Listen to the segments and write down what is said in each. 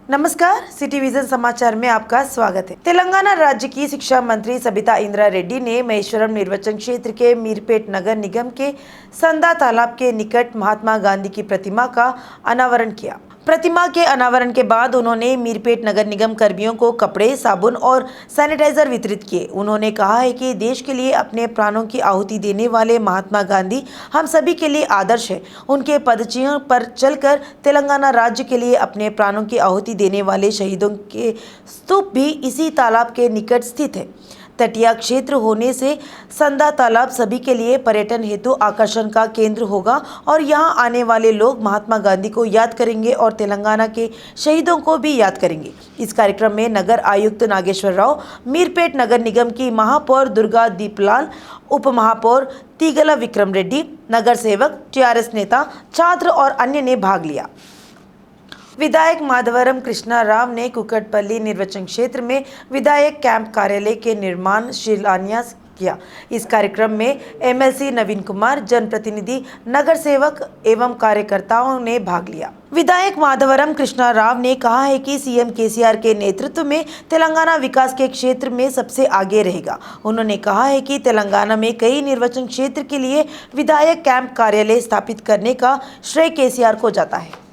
नमस्कार, city vision समाचार में आपका स्वागत है। तेलंगाना राज्य की शिक्षा मंत्री सबिता इंद्रा रेड्डी ने महेश्वरम निर्वाचन क्षेत्र के मीरपेट नगर निगम के संदा तालाब के निकट महात्मा गांधी की प्रतिमा का अनावरण किया। प्रतिमा के अनावरण के बाद उन्होंने मीरपेट नगर निगम कर्मियों को कपड़े, साबुन और सैनिटाइजर वितरित किए। उन्होंने कहा है कि देश के लिए अपने प्राणों की आहुति देने वाले महात्मा गांधी हम सभी के लिए आदर्श है। उनके पदचिन्ह पर चलकर तेलंगाना राज्य के लिए अपने प्राणों की आहुति देने वाले शहीदों के स्तूप भी इसी तालाब के निकट स्थित है। तटीय क्षेत्र होने से संदा तालाब सभी के लिए पर्यटन हेतु आकर्षण का केंद्र होगा और यहां आने वाले लोग महात्मा गांधी को याद करेंगे और तेलंगाना के शहीदों को भी याद करेंगे। इस कार्यक्रम में नगर आयुक्त नागेश्वर राव, मीरपेट नगर निगम की महापौर दुर्गा दीपलाल, उप महापौर तीगला विक्रम रेड्डी, नगर सेवक, टीआरएस नेता, छात्र और अन्य ने भाग लिया। विधायक माधवरम कृष्णा राव ने कुकटपल्ली निर्वाचन क्षेत्र में विधायक कैंप कार्यालय के निर्माण शिलान्यास किया। इस कार्यक्रम में एमएलसी नवीन कुमार, जनप्रतिनिधि, नगर सेवक एवं कार्यकर्ताओं ने भाग लिया। विधायक माधवरम कृष्णा राव ने कहा है कि सीएम केसीआर के नेतृत्व में तेलंगाना विकास के क्षेत्र में सबसे आगे रहेगा। उन्होंने कहा है कि तेलंगाना में कई निर्वाचन क्षेत्र के लिए विधायक कैंप कार्यालय स्थापित करने का श्रेय केसीआर को जाता है।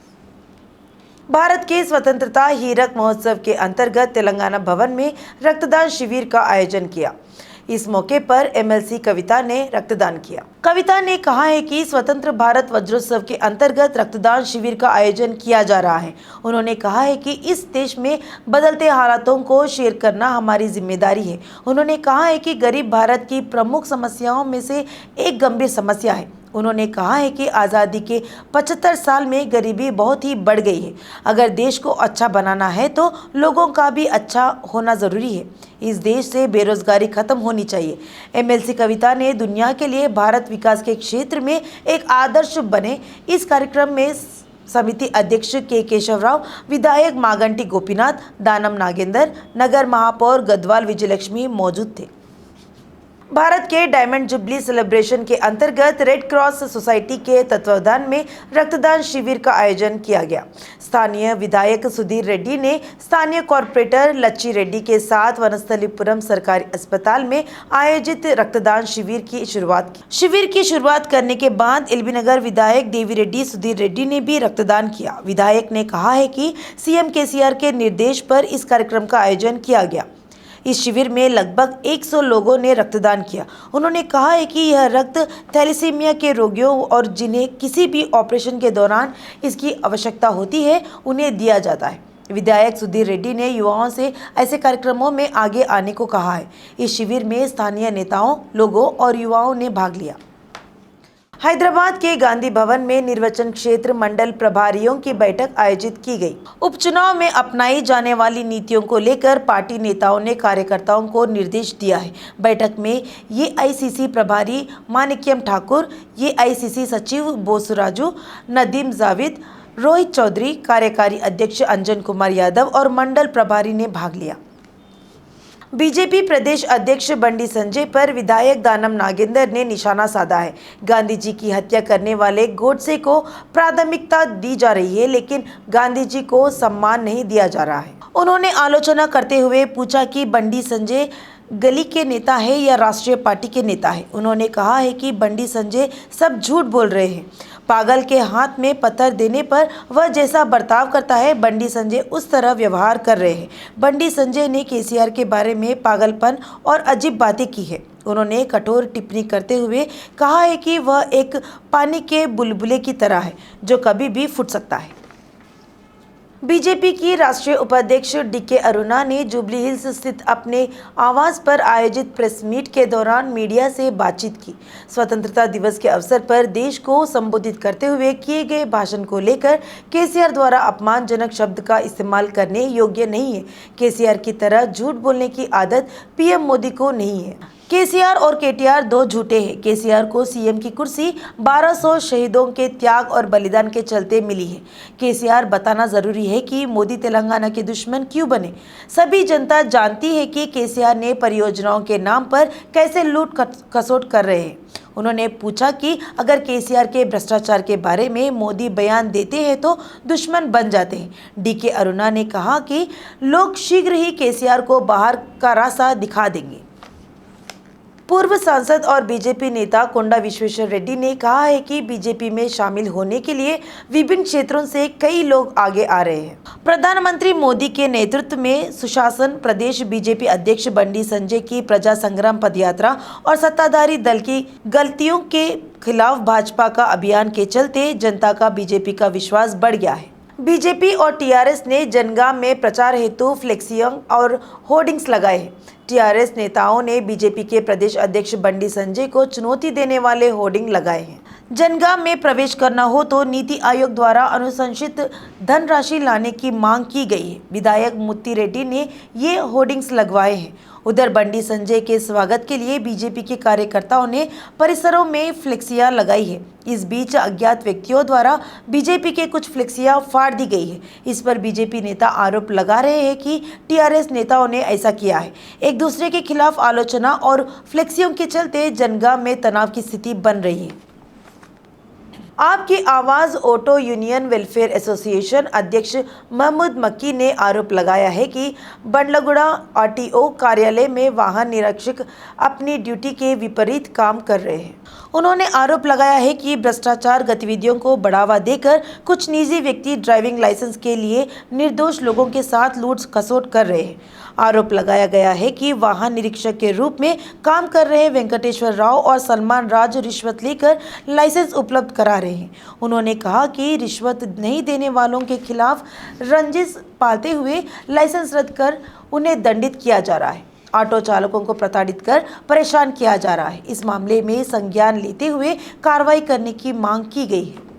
भारत के स्वतंत्रता हीरक महोत्सव के अंतर्गत तेलंगाना भवन में रक्तदान शिविर का आयोजन किया। इस मौके पर एमएलसी कविता ने रक्तदान किया। कविता ने कहा है कि स्वतंत्र भारत वज्रोत्सव के अंतर्गत रक्तदान शिविर का आयोजन किया जा रहा है। उन्होंने कहा है कि इस देश में बदलते हालातों को शेयर करना हमारी जिम्मेदारी है। उन्होंने कहा है कि गरीब भारत की प्रमुख समस्याओं में से एक गंभीर समस्या है। उन्होंने कहा है कि आज़ादी के 75 साल में गरीबी बहुत ही बढ़ गई है। अगर देश को अच्छा बनाना है तो लोगों का भी अच्छा होना ज़रूरी है। इस देश से बेरोजगारी खत्म होनी चाहिए। एमएलसी कविता ने दुनिया के लिए भारत विकास के क्षेत्र में एक आदर्श बने। इस कार्यक्रम में समिति अध्यक्ष के केशवराव, विधायक मागंटी गोपीनाथ, दानम नागेंद्र, नगर महापौर गदवाल विजयलक्ष्मी मौजूद थे। भारत के डायमंड जुबली सेलिब्रेशन के अंतर्गत रेड क्रॉस सोसाइटी के तत्वावधान में रक्तदान शिविर का आयोजन किया गया। स्थानीय विधायक सुधीर रेड्डी ने स्थानीय कॉर्पोरेटर लच्ची रेड्डी के साथ वनस्थलीपुरम सरकारी अस्पताल में आयोजित रक्तदान शिविर की शुरुआत की। शिविर की शुरुआत करने के बाद एलबी नगर विधायक देवी रेड्डी सुधीर रेड्डी ने भी रक्तदान किया। विधायक ने कहा है कि सीएम केसीआर के निर्देश पर इस कार्यक्रम का आयोजन किया गया। इस शिविर में लगभग 100 लोगों ने रक्तदान किया। उन्होंने कहा है कि यह रक्त थैलेसीमिया के रोगियों और जिन्हें किसी भी ऑपरेशन के दौरान इसकी आवश्यकता होती है उन्हें दिया जाता है। विधायक सुधीर रेड्डी ने युवाओं से ऐसे कार्यक्रमों में आगे आने को कहा है। इस शिविर में स्थानीय नेताओं, लोगों और युवाओं ने भाग लिया। हैदराबाद के गांधी भवन में निर्वाचन क्षेत्र मंडल प्रभारियों की बैठक आयोजित की गई। उपचुनाव में अपनाई जाने वाली नीतियों को लेकर पार्टी नेताओं ने कार्यकर्ताओं को निर्देश दिया है। बैठक में एआईसीसी प्रभारी माणिक्यम ठाकुर, एआईसीसी सचिव बोसराजू, नदीम जावेद, रोहित चौधरी, कार्यकारी अध्यक्ष अंजन कुमार यादव और मंडल प्रभारी ने भाग लिया। बीजेपी प्रदेश अध्यक्ष बंडी संजय पर विधायक दानम नागेंद्र ने निशाना साधा है। गांधी जी की हत्या करने वाले गोडसे को प्राथमिकता दी जा रही है, लेकिन गांधी जी को सम्मान नहीं दिया जा रहा है। उन्होंने आलोचना करते हुए पूछा कि बंडी संजय गली के नेता है या राष्ट्रीय पार्टी के नेता है। उन्होंने कहा है कि बंडी संजय सब झूठ बोल रहे हैं। पागल के हाथ में पत्थर देने पर वह जैसा बर्ताव करता है, बंडी संजय उस तरह व्यवहार कर रहे हैं। बंडी संजय ने केसीआर के बारे में पागलपन और अजीब बातें की है। उन्होंने कठोर टिप्पणी करते हुए कहा है कि वह एक पानी के बुलबुले की तरह है जो कभी भी फूट सकता है। बीजेपी की राष्ट्रीय उपाध्यक्ष डीके अरुणा ने जुबली हिल्स स्थित अपने आवास पर आयोजित प्रेस मीट के दौरान मीडिया से बातचीत की। स्वतंत्रता दिवस के अवसर पर देश को संबोधित करते हुए किए गए भाषण को लेकर केसीआर द्वारा अपमानजनक शब्द का इस्तेमाल करने योग्य नहीं है। केसीआर की तरह झूठ बोलने की आदत पीएम मोदी को नहीं है। केसीआर और केटीआर दो झूठे हैं। केसीआर को सीएम की कुर्सी 1200 शहीदों के त्याग और बलिदान के चलते मिली है। केसीआर बताना जरूरी है कि मोदी तेलंगाना के दुश्मन क्यों बने। सभी जनता जानती है कि केसीआर ने परियोजनाओं के नाम पर कैसे लूट खसोट कर रहे हैं। उन्होंने पूछा कि अगर केसीआर के भ्रष्टाचार के बारे में मोदी बयान देते हैं तो दुश्मन बन जाते हैं। डीके अरुणा ने कहा कि लोग शीघ्र ही केसीआर को बाहर का रास्ता दिखा देंगे। पूर्व सांसद और बीजेपी नेता कोंडा विश्वेश्वर रेड्डी ने कहा है कि बीजेपी में शामिल होने के लिए विभिन्न क्षेत्रों से कई लोग आगे आ रहे हैं। प्रधानमंत्री मोदी के नेतृत्व में सुशासन प्रदेश बीजेपी अध्यक्ष बंडी संजय की प्रजा संग्राम पदयात्रा और सत्ताधारी दल की गलतियों के खिलाफ भाजपा का अभियान के चलते जनता का बीजेपी का विश्वास बढ़ गया है। बीजेपी और टीआरएस ने जनगांव में प्रचार हेतु फ्लेक्सियां और होर्डिंग्स लगाए हैं। टीआरएस नेताओं ने बीजेपी के प्रदेश अध्यक्ष बंडी संजय को चुनौती देने वाले होर्डिंग लगाए हैं। जनगांव में प्रवेश करना हो तो नीति आयोग द्वारा अनुशंसित धनराशि लाने की मांग की गई है। विधायक मुत्ती रेड्डी ने ये होर्डिंग्स लगवाए हैं। उधर बंडी संजय के स्वागत के लिए बीजेपी के कार्यकर्ताओं ने परिसरों में फ्लेक्सियां लगाई है। इस बीच अज्ञात व्यक्तियों द्वारा बीजेपी के कुछ फ्लेक्सियां फाड़ दी गई है। इस पर बीजेपी नेता आरोप लगा रहे हैं कि टीआरएस नेताओं ने ऐसा किया है। एक दूसरे के खिलाफ आलोचना और फ्लेक्सियों के चलते जनगांव में तनाव की स्थिति बन रही है। आपकी आवाज़ ऑटो यूनियन वेलफेयर एसोसिएशन अध्यक्ष महमूद मक्की ने आरोप लगाया है कि बंडलगुड़ा आरटीओ कार्यालय में वाहन निरीक्षक अपनी ड्यूटी के विपरीत काम कर रहे हैं। उन्होंने आरोप लगाया है कि भ्रष्टाचार गतिविधियों को बढ़ावा देकर कुछ निजी व्यक्ति ड्राइविंग लाइसेंस के लिए निर्दोष लोगों के साथ लूट खसोट कर रहे हैं। आरोप लगाया गया है कि वाहन निरीक्षक के रूप में काम कर रहे वेंकटेश्वर राव और सलमान राज रिश्वत लेकर लाइसेंस उपलब्ध करा रहे हैं। उन्होंने कहा कि रिश्वत नहीं देने वालों के खिलाफ रंजिश पालते हुए लाइसेंस रद्द कर उन्हें दंडित किया जा रहा है। ऑटो चालकों को प्रताड़ित कर परेशान किया जा रहा है। इस मामले में संज्ञान लेते हुए कार्रवाई करने की मांग की गई है।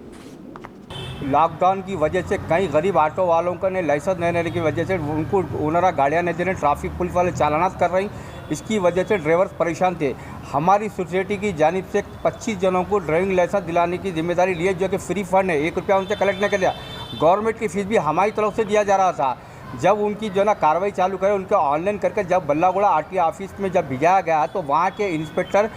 लॉकडाउन की वजह से कई गरीब ऑटो वालों का ने लाइसेंस नहीं लेने की वजह से उनको ओनरा गाड़ियाँ नहीं दे रहे, ट्रैफिक पुलिस वाले चालानात कर रही। इसकी वजह से ड्राइवर्स परेशान थे। हमारी सोसाइटी की जानिब से 25 जनों को ड्राइविंग लाइसेंस दिलाने की जिम्मेदारी ली है, जो कि फ्री फंड है। 1 रुपया उनसे कलेक्ट नहीं कर दिया। गवर्नमेंट की फीस भी हमारी तरफ से दिया जा रहा था। जब उनकी जो ना कार्रवाई चालू करे, उनके ऑनलाइन करके जब बल्लागुड़ा आरटीओ ऑफिस में जब भिजाया गया तो वहाँ के इंस्पेक्टर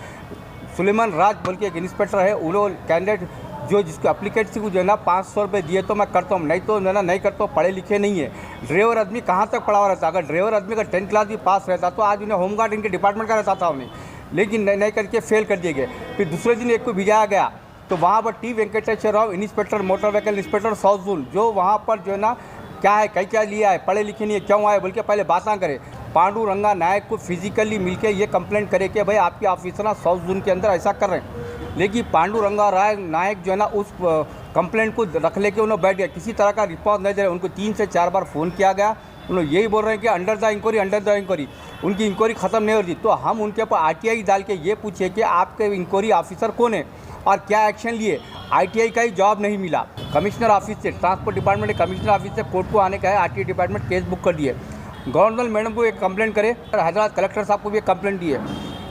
सुलेमान राज बोल के एक इंस्पेक्टर है, उन्होंने कैंडिडेट जो जिसको एप्लीकेट से जो है ना 500 रुपये दिए तो मैं करता हूँ, नहीं तो जो है ना नहीं करता हूँ, पढ़े लिखे नहीं है। ड्राइवर आदमी कहाँ तक पढ़ा हुआ रहता? अगर ड्राइवर आदमी का 10th क्लास भी पास रहता तो आज उन्हें होमगार्ड इनके डिपार्टमेंट का रहता था उन्हें, लेकिन नहीं करके फेल कर दिए गए। फिर दूसरे दिन एक को भिजाया गया तो वहाँ पर T Venkateswara Rao inspector motor vehicle inspector south zone, जो वहाँ पर जो है ना क्या है क्या लिया है, पढ़े लिखे नहीं है, क्यों आए बोल के पहले बात ना करे। पांडुरंगा नायक को फिजिकली मिलके ये कंप्लेंट करे कि भाई आपके ऑफिसर साउथ जोन के अंदर ऐसा कर रहे हैं, लेकिन पांडुरंगा नायक जो है ना उस कंप्लेंट को रख लेके उन्होंने बैठ गया। किसी तरह का रिस्पॉन्स नहीं दे रहे। उनको 3 से 4 बार फ़ोन किया गया, उन्होंने यही बोल रहे हैं कि अंडर द इंक्वायरी। उनकी इंक्वायरी ख़त्म नहीं हो रही। तो हम उनके ऊपर आरटीआई डाल के ये पूछे कि आपके इंक्वायरी ऑफिसर कौन है और क्या एक्शन लिए। आरटीआई का ही जवाब नहीं मिला। कमिश्नर ऑफिस से, ट्रांसपोर्ट डिपार्टमेंट के कमिश्नर ऑफिस से कोर्ट को आने का है, आरटीआई डिपार्टमेंट केस बुक कर दिए। गवर्नर मैडम को एक कंप्लेंट करे, हैदराबाद कलेक्टर साहब को भी एक कंप्लेंट दी है।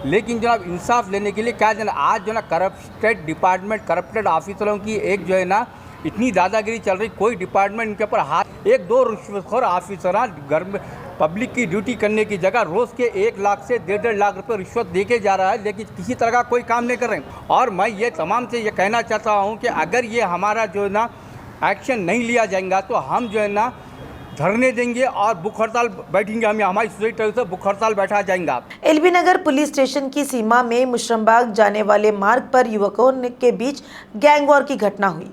लेकिन जनाब इंसाफ लेने के लिए क्या जाना, आज जो है ना करप्टेड डिपार्टमेंट, करप्टेड ऑफिसरों की एक जो है ना इतनी दादागिरी चल रही, कोई डिपार्टमेंट इनके ऊपर हाथ, 1-2 रिश्वतखोर ऑफिसर घर में पब्लिक की ड्यूटी करने की जगह रोज़ के 1 लाख से 1.5 लाख रुपए रिश्वत देके जा रहा है, लेकिन किसी तरह का कोई काम नहीं कर रहे हैं। और मैं ये तमाम से ये कहना चाहता हूँ कि अगर ये हमारा जो है ना एक्शन नहीं लिया जाएगा तो हम जो है ना धरने देंगे और भूख हड़ताल बैठेंगे। हम हमारी सोसाइटी से भूख हड़ताल बैठा जाएंगे। एलबी नगर पुलिस स्टेशन की सीमा में मुशरमबाग जाने वाले मार्ग पर युवकों के बीच गैंगवॉर की घटना हुई।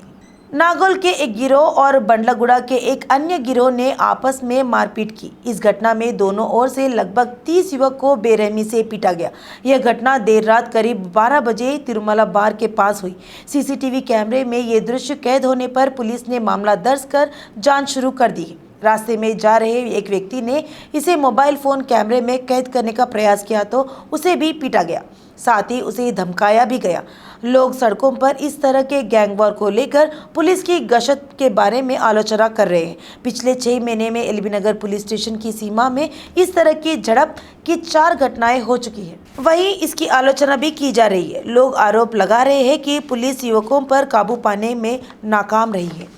नागौल के एक गिरोह और बंडलागुड़ा के एक अन्य गिरोह ने आपस में मारपीट की। इस घटना में दोनों ओर से लगभग 30 युवक को बेरहमी से पीटा गया। यह घटना देर रात करीब 12 बजे तिरुमला बार के पास हुई। सीसीटीवी कैमरे में ये दृश्य कैद होने पर पुलिस ने मामला दर्ज कर जांच शुरू कर दी। रास्ते में जा रहे एक व्यक्ति ने इसे मोबाइल फोन कैमरे में कैद करने का प्रयास किया तो उसे भी पीटा गया, साथ ही उसे धमकाया भी गया। लोग सड़कों पर इस तरह के गैंगवॉर को लेकर पुलिस की गश्त के बारे में आलोचना कर रहे हैं। पिछले 6 महीने में एलबी नगर पुलिस स्टेशन की सीमा में इस तरह की झड़प की 4 घटनाएं हो चुकी हैं। वहीं इसकी आलोचना भी की जा रही है। लोग आरोप लगा रहे हैं कि पुलिस युवकों पर काबू पाने में नाकाम रही है।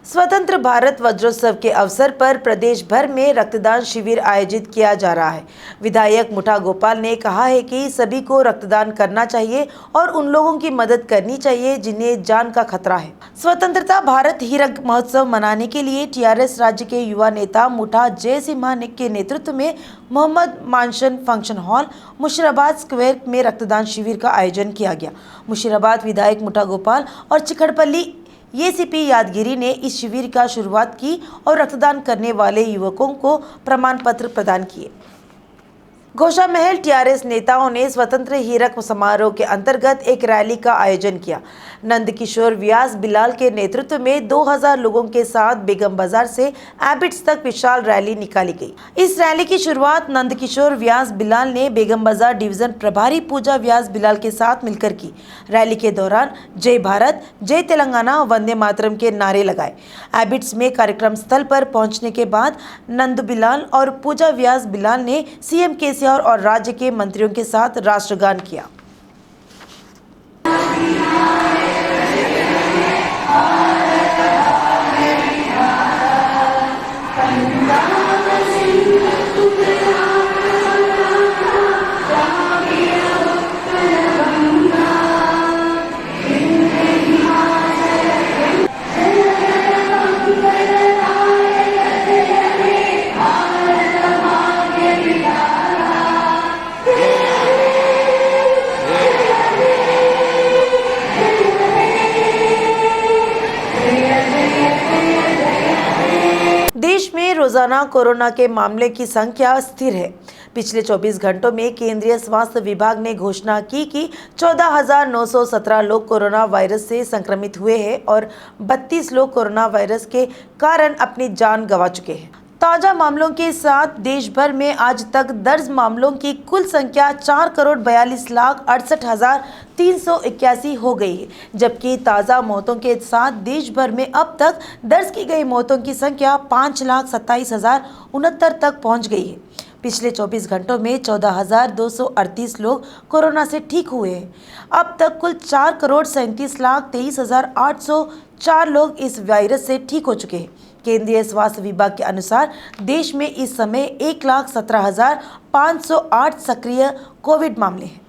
स्वतंत्र भारत वज्रोत्सव के अवसर पर प्रदेश भर में रक्तदान शिविर आयोजित किया जा रहा है। विधायक मुठा गोपाल ने कहा है कि सभी को रक्तदान करना चाहिए और उन लोगों की मदद करनी चाहिए जिन्हें जान का खतरा है। स्वतंत्रता भारत हीरक महोत्सव मनाने के लिए टीआरएस राज्य के युवा नेता मुठा जय सिम्हा के नेतृत्व में मोहम्मद मानसन फंक्शन हॉल मुशीराबाद स्क्वायर में रक्तदान शिविर का आयोजन किया गया। मुशीराबाद विधायक मुठा गोपाल और चिखड़पल्ली एसीपी यादगिरी ने इस शिविर का शुरुआत की और रक्तदान करने वाले युवकों को प्रमाण पत्र प्रदान किए। घोषा महल टीआरएस नेताओं ने स्वतंत्र हीरक समारोह के अंतर्गत एक रैली का आयोजन किया। नंदकिशोर व्यास बिलाल के नेतृत्व में 2000 लोगों के साथ बेगम बाजार से एबिट्स तक विशाल रैली निकाली गई। इस रैली की शुरुआत नंदकिशोर व्यास बिलाल ने बेगम बाजार डिवीजन प्रभारी पूजा व्यास बिलाल के साथ मिलकर की। रैली के दौरान जय भारत, जय तेलंगाना, वंदे मातरम के नारे लगाए। एबिट्स में कार्यक्रम स्थल पर पहुंचने के बाद नंद बिलाल और पूजा व्यास बिलाल ने सीएम केसीआर और राज्य के मंत्रियों के साथ राष्ट्रगान किया। देश में रोजाना कोरोना के मामले की संख्या स्थिर है। पिछले 24 घंटों में केंद्रीय स्वास्थ्य विभाग ने घोषणा की कि 14,917 लोग कोरोना वायरस से संक्रमित हुए हैं और 32 लोग कोरोना वायरस के कारण अपनी जान गंवा चुके हैं। ताज़ा मामलों के साथ देश भर में आज तक दर्ज मामलों की कुल संख्या 4,42,68,381 हो गई है, जबकि ताज़ा मौतों के साथ देश भर में अब तक दर्ज की गई मौतों की संख्या 5,27,069 तक पहुंच गई है। पिछले 24 घंटों में 14,238 लोग कोरोना से ठीक हुए हैं। अब तक कुल 4,37,23,804 लोग इस वायरस से ठीक हो चुके हैं। केंद्रीय स्वास्थ्य विभाग के अनुसार देश में इस समय 1,17,508 सक्रिय कोविड मामले हैं।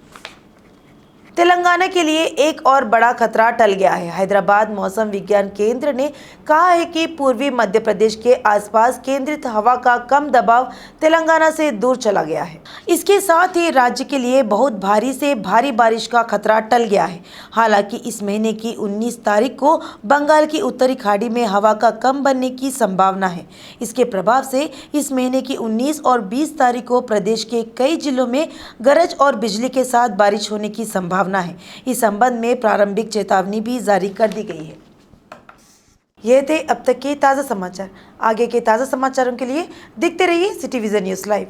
तेलंगाना के लिए एक और बड़ा खतरा टल गया है। हैदराबाद मौसम विज्ञान केंद्र ने कहा है कि पूर्वी मध्य प्रदेश के आसपास केंद्रित हवा का कम दबाव तेलंगाना से दूर चला गया है। इसके साथ ही राज्य के लिए बहुत भारी से भारी बारिश का खतरा टल गया है। हालांकि इस महीने की 19 तारीख को बंगाल की उत्तरी खाड़ी में हवा का कम बनने की संभावना है। इसके प्रभाव से इस महीने की 19 और 20 तारीख को प्रदेश के कई जिलों में गरज और बिजली के साथ बारिश होने की संभावना है। इस संबंध में प्रारंभिक चेतावनी भी जारी कर दी गई है। ये थे अब तक के ताज़ा समाचार। आगे के ताज़ा समाचारों के लिए देखते रहिए सिटी विजन न्यूज़ लाइव।